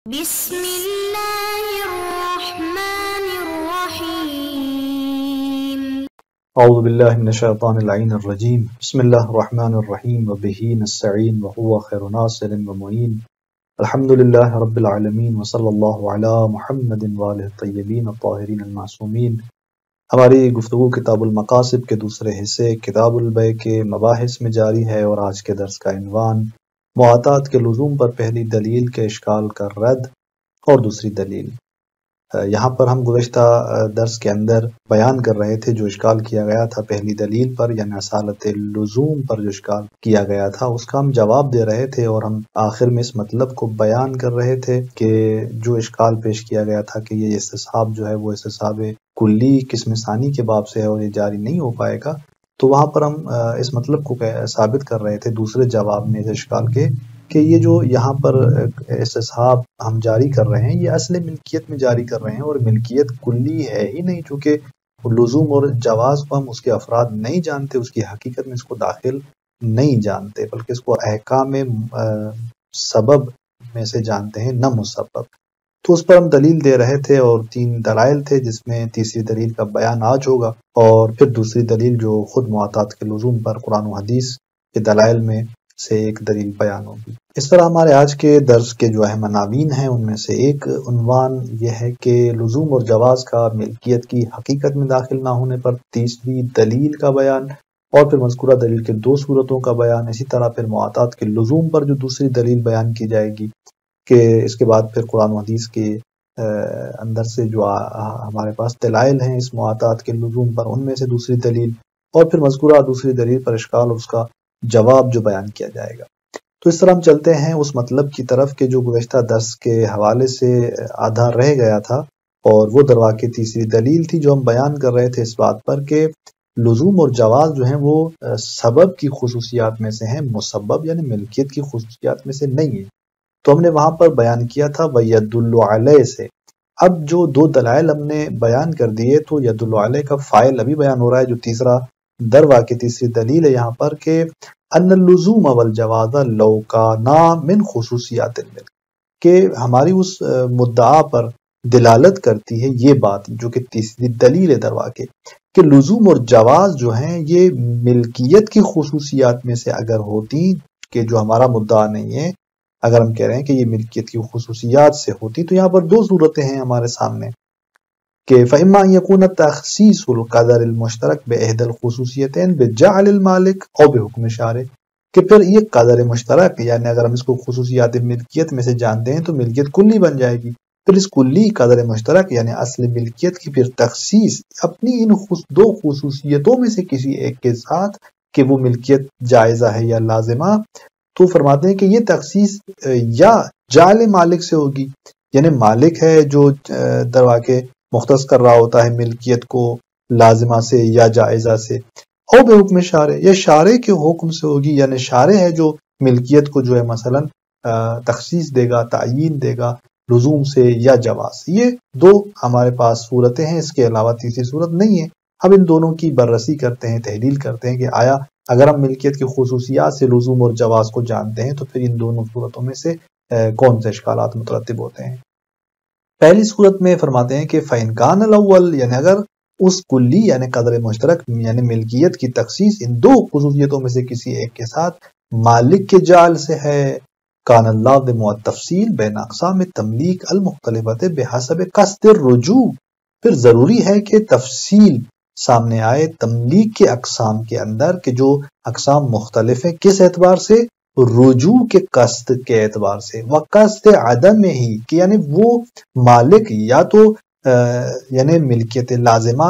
بسم اللہ الرحمن الرحیم اعوذ باللہ من الشیطان اللعین الرجیم بسم اللہ الرحمن الرحیم وبہ نستعین وہو خیر ناصر ومعین الحمدللہ رب العالمین وصلی اللہ علی محمد وآلہ الطیبین الطاہرین المعصومین۔ ہماری گفتگو کتاب المقاصد کے دوسرے حصے کتاب البیع کے مباحث میں جاری ہے، اور آج کے درس کا عنوان معاطات کے لزوم پر پہلی دلیل کے اشکال کا رد اور دوسری دلیل۔ یہاں پر ہم گزشتہ درس کے اندر بیان کر رہے تھے جو اشکال کیا گیا تھا پہلی دلیل پر، یعنی اصالت لزوم پر جو اشکال کیا گیا تھا اس کا ہم جواب دے رہے تھے، اور ہم آخر میں اس مطلب کو بیان کر رہے تھے کہ جو اشکال پیش کیا گیا تھا کہ یہ استصحاب جو ہے وہ استصحاب کلی قسم ثانی کے باب سے ہے اور یہ جاری نہیں ہو پائے گا، تو وہاں پر ہم اس مطلب کو ثابت کر رہے تھے دوسرے جواب میں اس اشکال کے کہ یہ جو یہاں پر استصحاب ہم جاری کر رہے ہیں یہ اصل ملکیت میں جاری کر رہے ہیں، اور ملکیت کلی ہے ہی نہیں، چونکہ لزوم اور جواز کو ہم اس کے افراد نہیں جانتے، اس کی حقیقت میں اس کو داخل نہیں جانتے، بلکہ اس کو احکام سبب میں سے جانتے ہیں نہ مسبب۔ تو اس پر ہم دلیل دے رہے تھے اور 3 دلائل تھے، جس میں تیسری دلیل کا بیان آج ہوگا، اور پھر دوسری دلیل جو خود معاطات کے لزوم پر قرآن و حدیث کے دلائل میں سے ایک دلیل بیان ہوگی۔ اس طرح ہمارے آج کے درس کے جو اہم عناوین ہیں ان میں سے ایک عنوان یہ ہے کہ لزوم اور جواز کا ملکیت کی حقیقت میں داخل نہ ہونے پر تیسری دلیل کا بیان، اور پھر مذکورہ دلیل کے 2 صورتوں کا بیان، اسی طرح پھر معاطات کے لزوم پر جو دوسری دلیل بیان کی جائے گی، کہ اس کے بعد پھر قرآن و حدیث کے اندر سے جو ہمارے پاس دلائل ہیں اس معاطات کے لزوم پر ان میں سے دوسری دلیل، اور پھر مذکورہ دوسری دلیل پر اشکال اور اس کا جواب جو بیان کیا جائے گا۔ تو اس طرح ہم چلتے ہیں اس مطلب کی طرف کہ جو گزشتہ درس کے حوالے سے آدھا رہ گیا تھا، اور وہ درواقع تیسری دلیل تھی جو ہم بیان کر رہے تھے اس بات پر کہ لزوم اور جواز جو ہیں وہ سبب کی خصوصیات میں سے ہیں، مسبب یعنی ملکیت کی خصوصیات میں سے نہیں ہے۔ تو ہم نے وہاں پر بیان کیا تھا وَيَدُلُّ عَلَيْهِ سے۔ اب جو 2 دلائل ہم نے بیان کر دیے تو يَدُلُّ عَلَيْهِ کا فاعل ابھی بیان ہو رہا ہے، جو تیسرا درواقع تیسری دلیل ہے یہاں پر کہ ان اللزوم والجواز لو کانا من خصوصیات الملک، کہ ہماری اس مدعا پر دلالت کرتی ہے یہ بات جو کہ تیسری دلیل ہے درواقع، کہ لزوم اور جواز جو ہیں یہ ملکیت کی خصوصیات میں سے اگر ہوتی، کہ جو ہمارا مدعا نہیں ہے، اگر ہم کہہ رہے ہیں کہ یہ ملکیت کی خصوصیات سے ہوتی، تو یہاں پر 2 صورتیں ہیں ہمارے سامنے کہ فَإِمَّا أَن يَكُونَ تَخْصِيصُ الْقَدَرِ الْمُشْتَرَكِ بِإِحْدَى الْخُصُوصِيَتَيْنِ بِجَعْلِ الْمَالِكِ أَوْ بِحُكْمِ شَارِعٍ، کہ پھر یہ قدر مشترک یعنی اگر ہم اس کو خصوصیات ملکیت میں سے جانتے ہیں تو ملکیت کلی بن جائے گی، پھر اس کلی قدر مشترک یعنی اصل ملکیت کی پھر تخصیص اپنی ان 2 خصوصیتوں میں سے کسی ایک کے ساتھ کہ وہ ملکیت جائزہ ہے یا لازمہ، تو فرماتے ہیں کہ یہ تخصیص یا جعل مالک سے ہوگی، یعنی مالک ہے جو درواقع مختص کر رہا ہوتا ہے ملکیت کو لازمہ سے یا جائزہ سے، او بے حکم شارع یا شارع کے حکم سے ہوگی، یعنی شارع ہے جو ملکیت کو جو ہے مثلا تخصیص دے گا، تعیین دے گا لزوم سے یا جواز۔ یہ 2 ہمارے پاس صورتیں ہیں، اس کے علاوہ تیسری صورت نہیں ہے۔ اب ان دونوں کی بررسی کرتے ہیں، تحلیل کرتے ہیں کہ آیا اگر ہم ملکیت کی خصوصیات سے لزوم اور جواز کو جانتے ہیں تو پھر ان دونوں صورتوں میں سے کون سے اشکالات مترتب ہوتے ہیں۔ پہلی صورت میں فرماتے ہیں کہ فَإِنْ كَانَ الْأَوَّلُ، یعنی اگر اس کلی یعنی قدر مشترک یعنی ملکیت کی تخصیص ان 2 خصوصیتوں میں سے کسی ایک کے ساتھ مالک کے جعل سے ہے، كَانَ اللَّازِمُ وَالتَّفْصِيلُ بَيْنَ أَقْسَامِ التَّمْلِيكِ الْمُخْتَلِفَةِ بِحَسَبِ قَصْدِ الرُّجُوعِ، پھر ضروری ہے کہ تفصیل سامنے آئے تملیک کے اقسام کے اندر، کہ جو اقسام مختلف ہیں کس اعتبار سے، رجوع کے قصد کے اعتبار سے، وقصد عدم ہی کہ یعنی وہ مالک یا تو یعنی ملکیت لازمہ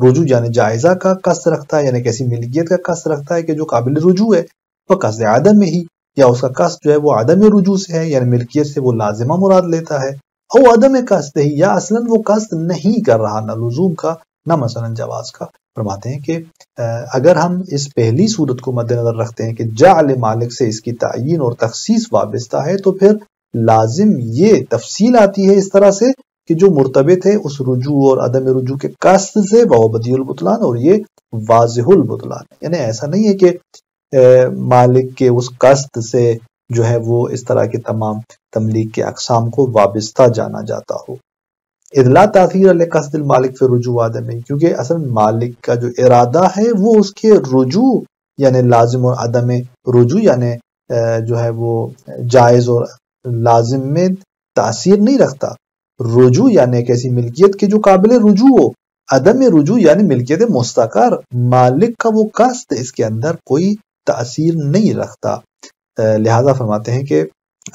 رجوع یعنی جائزہ کا قصد رکھتا ہے، یعنی کیسی ملکیت کا قصد رکھتا ہے کہ جو قابل رجوع ہے، وقصد عدم ہی یا اس کا قصد جو ہے وہ عدم رجوع سے ہے، یعنی ملکیت سے وہ لازمہ مراد لیتا ہے، او عدم قصد ہی یا اصلا وہ قصد نہیں کر رہا، نہ لزوم کا نہ مثلا جواز کا۔ فرماتے ہیں کہ اگر ہم اس پہلی صورت کو مد نظر رکھتے ہیں کہ جعل مالک سے اس کی تعیین اور تخصیص وابستہ ہے، تو پھر لازم یہ تفصیل آتی ہے اس طرح سے کہ جو مرتبط ہے اس رجوع اور عدم رجوع کے قصد سے، وہ بدیع البطلان، اور یہ واضح البطلان، یعنی ایسا نہیں ہے کہ مالک کے اس قصد سے جو ہے وہ اس طرح کے تمام تملیک کے اقسام کو وابستہ جانا جاتا ہو۔ اذ لا تاثیر لقصد المالک فی رجوع عدم، کیونکہ اصل مالک کا جو ارادہ ہے وہ اس کے رجوع یعنی لازم اور عدم رجوع یعنی جو ہے وہ جائز اور لازم میں تاثیر نہیں رکھتا۔ رجوع یعنی ایک ایسی ملکیت کے جو قابل رجوع ہو، عدم رجوع یعنی ملکیت مستقر، مالک کا وہ قصد اس کے اندر کوئی تاثیر نہیں رکھتا۔ لہذا فرماتے ہیں کہ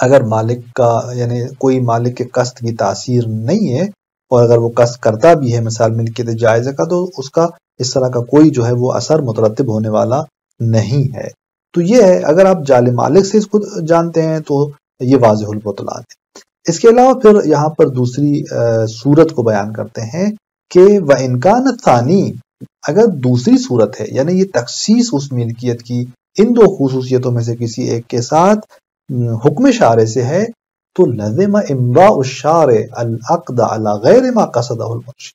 اگر مالک کا یعنی کوئی مالک کے قصد کی تاثیر نہیں ہے، اور اگر وہ قصد کرتا بھی ہے مثال ملکیت جائزہ کا، تو اس کا اس طرح کا کوئی جو ہے وہ اثر مترتب ہونے والا نہیں ہے۔ تو یہ ہے، اگر آپ جعل مالک سے اس کو جانتے ہیں تو یہ واضح البطلان ہے۔ اس کے علاوہ پھر یہاں پر دوسری صورت کو بیان کرتے ہیں کہ وَإِنْ كَانَ الثَّانِي، اگر دوسری صورت ہے یعنی یہ تخصیص اس ملکیت کی ان دو خصوصیتوں میں سے کسی ایک کے ساتھ حکم شارع سے ہے، تو لازم امضاء الشارع العقد علی غیر ما قصدہ المنشی،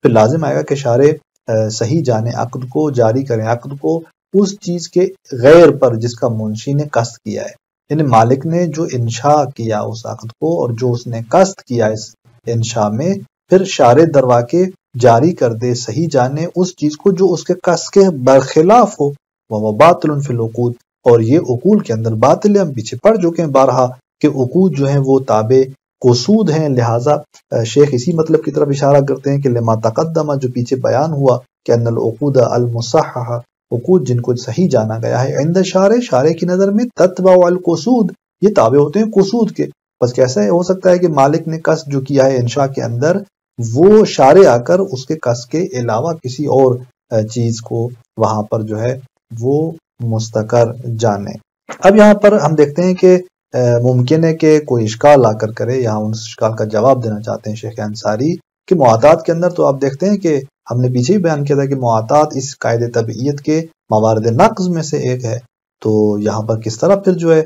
پھر لازم آئے گا کہ شارع صحیح جانے عقد کو، جاری کریں عقد کو اس چیز کے غیر پر جس کا منشی نے قصد کیا ہے، یعنی مالک نے جو انشاء کیا اس عقد کو اور جو اس نے قصد کیا اس انشاء میں، پھر شارع دروا کے جاری کر دے صحیح جانے اس چیز کو جو اس کے قصد کے برخلاف ہو، وہ باطل فی العقود، اور یہ عقول کے اندر باطل ہے۔ ہم پیچھے پڑھ چکے ہیں بارہا کہ عقود جو ہیں وہ تابع قصود ہیں، لہٰذا شیخ اسی مطلب کی طرف اشارہ کرتے ہیں کہ لما تقدمہ، جو پیچھے بیان ہوا کہ ان العقود المصححہ، عقود جن کو صحیح جانا گیا ہے، عند شارع، شارع کی نظر میں، تتبع القصود، یہ تابع ہوتے ہیں قصود کے۔ بس کیسا ہو سکتا ہے کہ مالک نے قصد جو کیا ہے انشاء کے اندر، وہ شارع آ کر اس کے قصد کے علاوہ کسی اور چیز کو وہاں پر جو ہے وہ مستقر جانے۔ اب یہاں پر ہم دیکھتے ہیں کہ ممکن ہے کہ کوئی اشکال آ کر کرے، یہاں اس اشکال کا جواب دینا چاہتے ہیں شیخ انصاری کہ معاطات کے اندر تو آپ دیکھتے ہیں کہ ہم نے پیچھے ہی بیان کیا تھا کہ معاطات اس قاعد طبعیت کے موارد نقض میں سے ایک ہے، تو یہاں پر کس طرح پھر جو ہے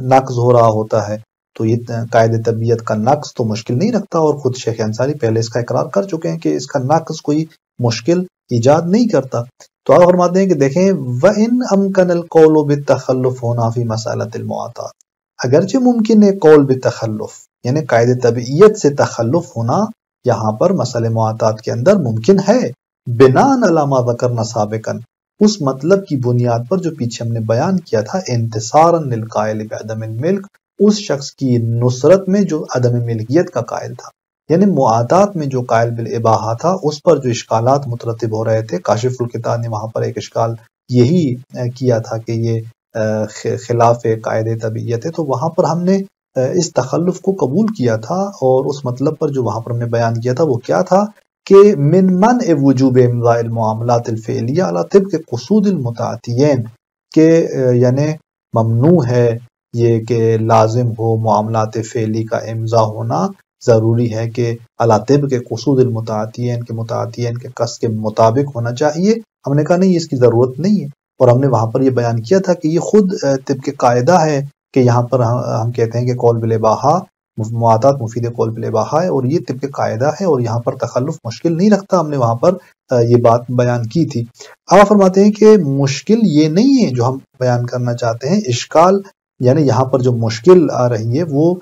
نقض ہو رہا ہوتا ہے، تو یہ قاعد طبعیت کا نقض تو مشکل نہیں رکھتا، اور خود شیخ انصاری پہلے اس کا اقرار کر چکے ہیں کہ اس کا نقض کوئی مشکل ایجاد نہیں کرتا۔ تو آپ فرماتے ہیں کہ دیکھیں وَإِنْ أَمْكَنَ الْقَوْلُ بِالتَّخَلُّفِ هُنَا فِي مَسْأَلَةِ الْمُعَاطَات، اگرچہ ممکن ہے قول بتخلف یعنی قاعد طبعیت سے تخلف ہونا یہاں پر مسئلہ معاطات کے اندر ممکن ہے، بناءً علی ما ذکرنا سابقاً، اس مطلب کی بنیاد پر جو پیچھے ہم نے بیان کیا تھا، انتصاراً للقائل بعدم الملک، اس شخص کی نصرت میں جو عدم ملکیت کا قائل تھا، یعنی معاطات میں جو قائل بالاباحہ تھا اس پر جو اشکالات مترتب ہو رہے تھے۔ کاشف القطاع نے وہاں پر ایک اشکال یہی کیا تھا کہ یہ خلاف قاعد طبعیت ہے، تو وہاں پر ہم نے اس تخلف کو قبول کیا تھا، اور اس مطلب پر جو وہاں پر ہم نے بیان کیا تھا وہ کیا تھا کہ من منع وجوب امضاء المعاملات الفعلیہ علی طبق قصود المتعاطیین، کہ یعنی ممنوع ہے یہ کہ لازم ہو معاملات فعلی کا امضاء ہونا، ضروری ہے کہ علی طبق قصود المتعاطیین کے متعاطیین کے قصد کے مطابق ہونا چاہیے۔ ہم نے کہا نہیں، اس کی ضرورت نہیں ہے، اور ہم نے وہاں پر یہ بیان کیا تھا کہ یہ خود طبق قاعدہ ہے کہ یہاں پر ہم کہتے ہیں کہ قول بالاباحہ، معاطات مفید قول بالاباحہ ہے، اور یہ طبق قاعدہ ہے، اور یہاں پر تخلف مشکل نہیں رکھتا۔ ہم نے وہاں پر یہ بات بیان کی تھی۔ آپ فرماتے ہیں کہ مشکل یہ نہیں ہے جو ہم بیان کرنا چاہتے ہیں، اشکال یعنی یہاں پر جو مشکل آ رہی ہے وہ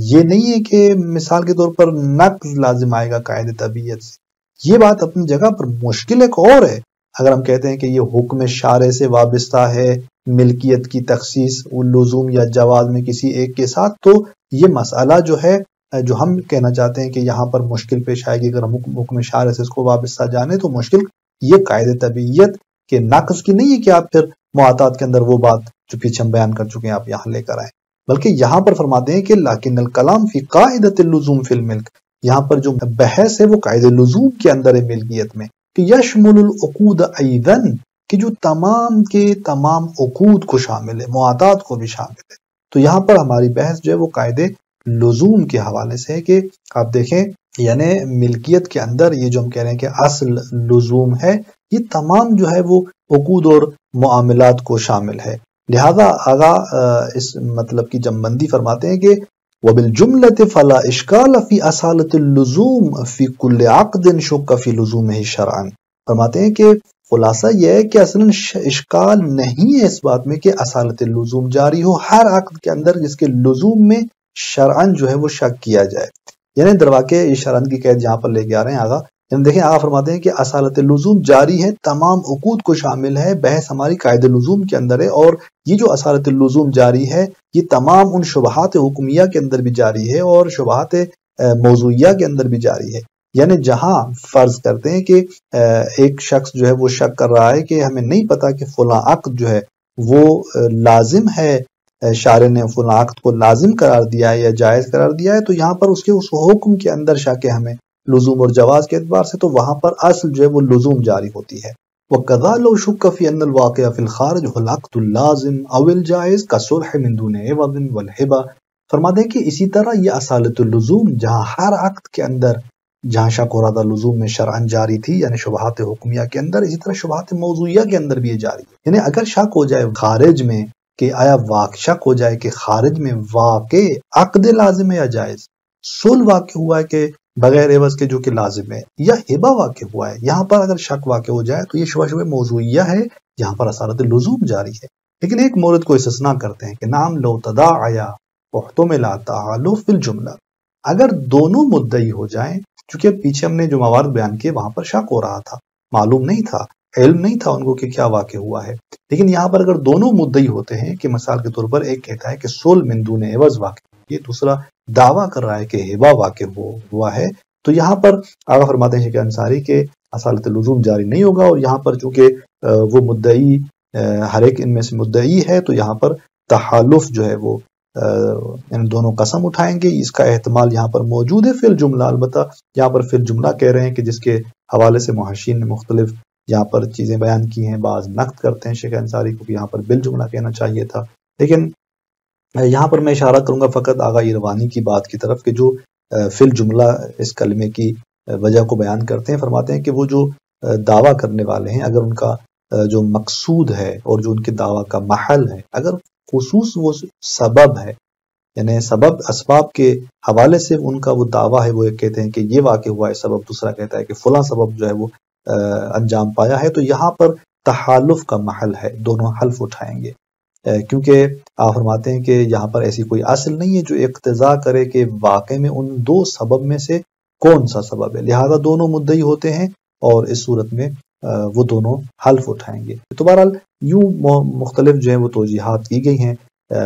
یہ نہیں ہے کہ مثال کے طور پر نقض لازم آئے گا قاعد طبعیت سے، یہ بات اپنی جگہ پر، مشکل ایک اور ہے۔ اگر ہم کہتے ہیں کہ یہ حکم شارع سے وابستہ ہے، ملکیت کی تخصیص لزوم یا جواز میں کسی ایک کے ساتھ، تو یہ مسئلہ جو ہے جو ہم کہنا چاہتے ہیں کہ یہاں پر مشکل پیش آئے گی اگر ہم حکم شارع سے اس کو وابستہ جانے، تو مشکل یہ قاعد طبعیت کے نقض کی نہیں ہے کہ آپ پھر معاطات کے اندر وہ بات جو پیچھے ہم بیان کر چکے ہیں آپ یہاں لے کر آئیں، بلکہ یہاں پر فرماتے ہیں کہ لیکن الکلام فی قاعدۃ اللزوم فی الملک، یہاں پر جو بحث ہے وہ قاعد لزوم کے اندر ہے ملکیت میں، کہ یشمل العقود ایضاً، کہ جو تمام کے تمام عقود کو شامل ہے، معاطات کو بھی شامل ہے۔ تو یہاں پر ہماری بحث جو ہے وہ قاعد لزوم کے حوالے سے ہے کہ آپ دیکھیں یعنی ملکیت کے اندر یہ جو ہم کہہ رہے ہیں کہ اصل لزوم ہے، یہ تمام جو ہے وہ عقود اور معاملات کو شامل ہے۔ لہذا آگا اس مطلب کی جمع فرماتے ہیں کہ وَبِالْجُمْلَةِ فَلَا إِشْكَالَ فِي أَصَالَةِ اللُّزُومِ فِي كُلِّ عَقْدٍ شُكَّ فِي لُزُومِهِ شَرْعًا، فرماتے ہیں کہ خلاصہ یہ ہے کہ اصلاً اشکال نہیں ہے اس بات میں کہ اصالت اللزوم جاری ہو ہر عقد کے اندر جس کے لزوم میں شرعن جو ہے وہ شک کیا جائے. یعنی درواقع یہ شرعن کی قید یہاں پر لے کے آ رہے ہیں آغا. یعنی دیکھیں آغا فرماتے ہیں کہ اصالت اللزوم جاری ہے، تمام عقود کو شامل ہے، بحث ہماری قاعد لزوم کے اندر ہے، اور یہ جو اصالت اللزوم جاری ہے یہ تمام ان شبہات حکمیہ کے اندر بھی جاری ہے اور شبہات موضوعیہ کے اندر بھی جاری ہے. یعنی جہاں فرض کرتے ہیں کہ ایک شخص جو ہے وہ شک کر رہا ہے کہ ہمیں نہیں پتا کہ فلاں عقد جو ہے وہ لازم ہے، شارع نے فلاں عقد کو لازم قرار دیا ہے یا جائز قرار دیا ہے، تو یہاں پر اس کے اس حکم کے اندر شک ہے ہمیں لزوم اور جواز کے اعتبار سے، تو وہاں پر اصل جو ہے وہ لزوم جاری ہوتی ہے. وَقَذَا لَوْ شُكَّ فِي أَنَّ الْوَاقِعَ فِي الْخَارِجِ هُوَ الْعَقْدُ اللَّازِمُ أَوِ الْجَائِزُ كَالصُّلْحِ مِن دُونِ عِوَضٍ وَالْهِبَةِ. فرماتے ہیں کہ اسی طرح یہ اصالت اللزوم جہاں ہر عقد کے اندر جہاں شک ہو رہا تھا لزوم میں شرعن جاری تھی یعنی شبہات حکمیہ کے اندر، اسی طرح شبہات موضوعیہ کے اندر بھی یہ جاری ہے. یعنی اگر شک ہو جائے خارج میں کہ آیا شک ہو جائے کہ خارج میں واقع عقد لازم ہے یا جائز، صلح واقع ہوا ہے کہ بغیر عوض کے جو کہ لازم ہے، یا ہبہ واقع ہوا ہے، یہاں پر اگر شک واقع ہو جائے تو یہ شبہ موضوعیہ ہے، یہاں پر اصالت اللزوم جاری ہے. لیکن ایک مورد کو استثناء کرتے ہیں کہ نام لو تداعیا احتمل تعالف فی الجملہ، اگر دونوں مدعی ہو جائیں، چونکہ پیچھے ہم نے جو موارد بیان کیے وہاں پر شک ہو رہا تھا، معلوم نہیں تھا، علم نہیں تھا ان کو کہ کیا واقع ہوا ہے، لیکن یہاں پر اگر دونوں مدعی ہوتے ہیں کہ مثال کے طور پر ایک کہتا ہے کہ صلح من دون عوض واقع ہے، یہ دوسرا دعویٰ کر رہا ہے کہ ہبہ واقع ہوا ہے، تو یہاں پر آغا فرماتے ہیں کہ انصاری کے اصالت اللزوم جاری نہیں ہوگا، اور یہاں پر چونکہ وہ مدعی ہر ایک ان میں سے مدعی ہے تو یہاں پر تحالف جو ہے وہ یعنی دونوں قسم اٹھائیں گے، اس کا احتمال یہاں پر موجود ہے فی الجملہ. البتہ یہاں پر فی الجملہ کہہ رہے ہیں کہ جس کے حوالے سے محشین نے مختلف یہاں پر چیزیں بیان کی ہیں، بعض نقد کرتے ہیں شیخ انصاری کو کہ یہاں پر بالجملہ کہنا چاہیے تھا، لیکن یہاں پر میں اشارہ کروں گا فقط آغا ایروانی کی بات کی طرف کہ جو فی الجملہ اس کلمے کی وجہ کو بیان کرتے ہیں. فرماتے ہیں کہ وہ جو دعویٰ کرنے والے ہیں اگر ان کا جو مقصود ہے اور جو ان کے دعویٰ کا محل ہے، اگر خصوص وہ سبب ہے، یعنی سبب اسباب کے حوالے سے ان کا وہ دعویٰ ہے، وہ ایک کہتے ہیں کہ یہ واقع ہوا ہے سبب، دوسرا کہتا ہے کہ فلاں سبب جو ہے وہ انجام پایا ہے، تو یہاں پر تحالف کا محل ہے، دونوں حلف اٹھائیں گے، کیونکہ آپ فرماتے ہیں کہ یہاں پر ایسی کوئی اصل نہیں ہے جو اقتضا کرے کہ واقع میں ان دو سبب میں سے کون سا سبب ہے، لہذا دونوں مدعی ہوتے ہیں اور اس صورت میں وہ دونوں حلف اٹھائیں گے. تو بہرحال یوں مختلف جو ہیں وہ توجیحات کی گئی ہیں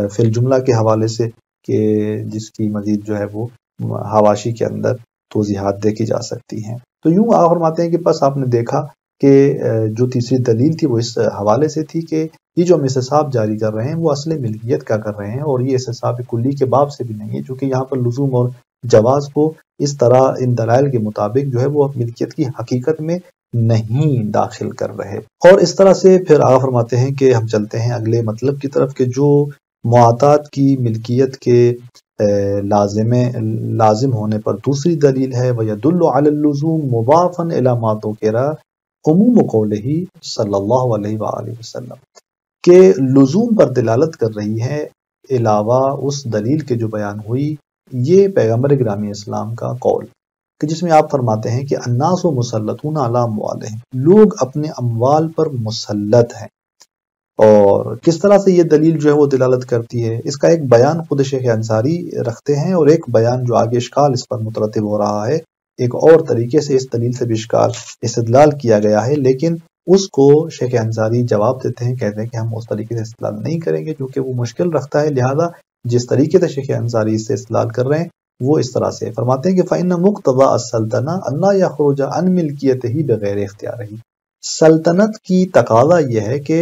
فی الجملہ کے حوالے سے کہ جس کی مزید جو ہے وہ حواشی کے اندر توضیحات دیکھی جا سکتی ہیں. تو یوں آپ فرماتے ہیں کہ بس آپ نے دیکھا کہ جو تیسری دلیل تھی وہ اس حوالے سے تھی کہ یہ جو ہم استصحاب جاری کر رہے ہیں وہ اصل ملکیت کا کر رہے ہیں، اور یہ استصحاب کلی کے باب سے بھی نہیں ہے، چونکہ یہاں پر لزوم اور جواز کو اس طرح ان دلائل کے مطابق جو ہے وہ ملکیت کی حقیقت میں نہیں داخل کر رہے. اور اس طرح سے پھر آپ فرماتے ہیں کہ ہم چلتے ہیں اگلے مطلب کی طرف کہ جو معاطات کی ملکیت کے لازم ہونے پر دوسری دلیل ہے وَيَدُلُّ عَلَى اللُّزُومِ مُضَافًا إِلَى مَا ذُكِرَ عموم قولہ صلی اللہ علیہ وآلہ وسلم، کہ لزوم پر دلالت کر رہی ہے علاوہ اس دلیل کے جو بیان ہوئی یہ پیغمبر گرامی اسلام کا قول کہ جس میں آپ فرماتے ہیں کہ الناس مسلطون علی اموالہم، لوگ اپنے اموال پر مسلط ہیں. اور کس طرح سے یہ دلیل جو ہے وہ دلالت کرتی ہے، اس کا ایک بیان خود شیخ انصاری رکھتے ہیں، اور ایک بیان جو آگے اشکال اس پر مترتب ہو رہا ہے، ایک اور طریقے سے اس دلیل سے بھی اشکال استدلال کیا گیا ہے، لیکن اس کو شیخ انصاری جواب دیتے ہیں، کہتے ہیں کہ ہم اس طریقے سے استدلال نہیں کریں گے کیونکہ وہ مشکل رکھتا ہے، لہذا جس طریقے سے شیخ انصاری اس سے استدلال کر رہے ہیں وہ اس طرح سے فرماتے ہیں کہ فَإِنَّ مُقْتَضَىٰ السَّلْطَنَةِ أَن لَا يَخْرُجَ عَن مِلْكِيَتِهِ بِغَيْرِ اخْتِيَارِهِ، سلطنت کی تقاضا یہ ہے کہ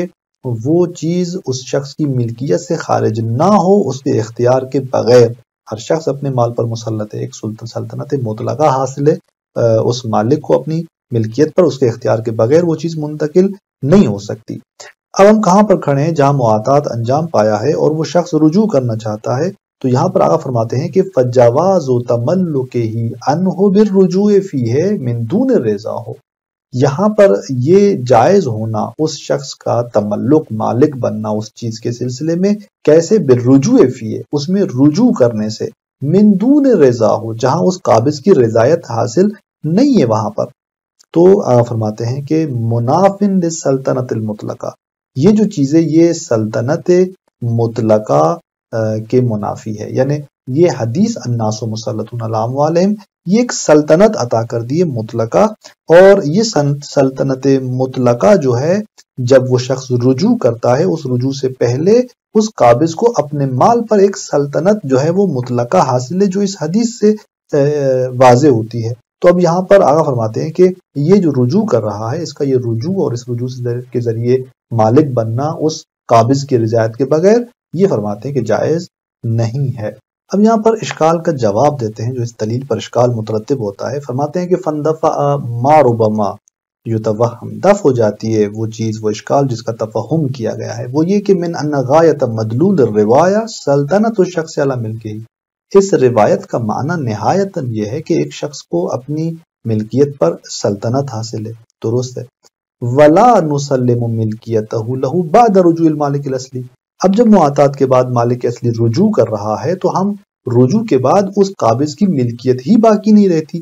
وہ چیز اس شخص کی ملکیت سے خارج نہ ہو اس کے اختیار کے بغیر. ہر شخص اپنے مال پر مسلط ہے، ایک سلطنت مطلقہ حاصل ہے اس مالک کو اپنی ملکیت پر، اس کے اختیار کے بغیر وہ چیز منتقل نہیں ہو سکتی. اب ہم کہاں پر کھڑے ہیں؟ جہاں معاطات انجام پایا ہے اور وہ شخص رجوع کرنا چاہتا ہے، تو یہاں پر آقا فرماتے ہیں کہ فَجَوَازُ تَمَلُّكِهِ عَنْهُ بِالرُّجُوعِ فِيهِ مِن دُونِ رِضَاهُ، یہاں پر یہ جائز ہونا اس شخص کا تملک، مالک بننا اس چیز کے سلسلے میں، کیسے؟ بالرجوع فیہ، اس میں رجوع کرنے سے، من دون رضا ہو، جہاں اس قابض کی رضایت حاصل نہیں ہے وہاں پر. تو فرماتے ہیں کہ منافن للسلطنت المطلقہ، یہ جو چیزیں یہ سلطنت مطلقہ کے منافی ہے، یعنی یہ حدیث الناس مسلطون علی اموالہم یہ ایک سلطنت عطا کر دی ہے مطلقہ، اور یہ سلطنت مطلقہ جو ہے جب وہ شخص رجوع کرتا ہے اس رجوع سے پہلے اس قابض کو اپنے مال پر ایک سلطنت جو ہے وہ مطلقہ حاصل ہے، جو اس حدیث سے واضح ہوتی ہے۔ تو اب یہاں پر آقا فرماتے ہیں کہ یہ جو رجوع کر رہا ہے اس کا یہ رجوع اور اس رجوع کے ذریعے مالک بننا اس قابض کی رضایت کے بغیر، یہ فرماتے ہیں کہ جائز نہیں ہے۔ اب یہاں پر اشکال کا جواب دیتے ہیں، جو اس دلیل پر اشکال مترتب ہوتا ہے۔ فرماتے ہیں کہ فندفع ما ربما یتوہم، دفع ہو جاتی ہے وہ چیز، وہ اشکال جس کا تفہم کیا گیا ہے، وہ یہ کہ من ان غایت مدلول الروایہ سلطنت الشخص علی ملکہ، اس روایت کا معنی نہایتاً یہ ہے کہ ایک شخص کو اپنی ملکیت پر سلطنت حاصل ہے، درست ہے۔ ولا نسلم ملکیتہ لہ بعد رجوع المالک الاصلی، اب جب معاطات کے بعد مالک اصلی رجوع کر رہا ہے تو ہم رجوع کے بعد اس قابض کی ملکیت ہی باقی نہیں رہتی،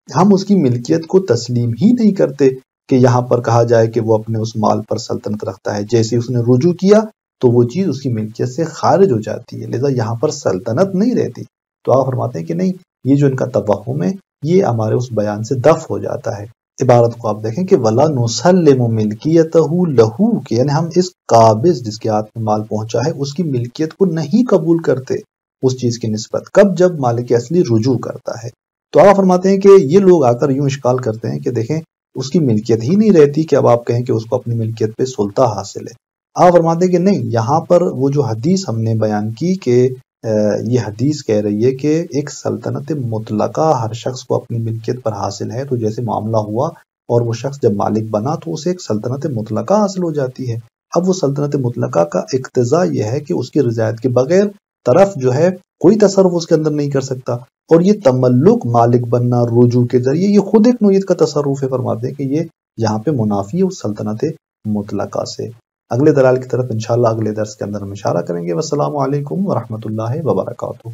ہم اس کی ملکیت کو تسلیم ہی نہیں کرتے کہ یہاں پر کہا جائے کہ وہ اپنے اس مال پر سلطنت رکھتا ہے، جیسے اس نے رجوع کیا تو وہ چیز اس کی ملکیت سے خارج ہو جاتی ہے، لذا یہاں پر سلطنت نہیں رہتی۔ تو آپ فرماتے ہیں کہ نہیں، یہ جو ان کا توہم ہے یہ ہمارے اس بیان سے دفع ہو جاتا ہے۔ عبارت کو آپ دیکھیں کہ ولا نسلم ملکیتہ لہو، کہ یعنی ہم اس قابض جس کے ہاتھ میں مال پہنچا ہے اس کی ملکیت کو نہیں قبول کرتے اس چیز کی نسبت، کب؟ جب مالک اصلی رجوع کرتا ہے۔ تو آپ فرماتے ہیں کہ یہ لوگ آ کر یوں اشکال کرتے ہیں کہ دیکھیں اس کی ملکیت ہی نہیں رہتی کہ اب آپ کہیں کہ اس کو اپنی ملکیت پہ سلطہ حاصل ہے۔ آپ فرماتے ہیں کہ نہیں، یہاں پر وہ جو حدیث ہم نے بیان کی کہ یہ حدیث کہہ رہی ہے کہ ایک سلطنت مطلقہ ہر شخص کو اپنی ملکیت پر حاصل ہے، تو جیسے معاملہ ہوا اور وہ شخص جب مالک بنا تو اسے ایک سلطنت مطلقہ حاصل ہو جاتی ہے۔ اب وہ سلطنت مطلقہ کا اقتضا یہ ہے کہ اس کی رضایت کے بغیر طرف جو ہے کوئی تصرف اس کے اندر نہیں کر سکتا، اور یہ تملک مالک بننا رجوع کے ذریعے یہ خود ایک نوعیت کا تصرف ہے۔ فرماتے ہیں کہ یہ یہاں پہ منافی ہے اس سلطنت مطلقہ سے۔ اگلے دلائل کی طرف انشاءاللہ اگلے درس کے اندر ہم اشارہ کریں گے۔ والسلام علیکم ورحمۃ اللہ وبرکاتہ۔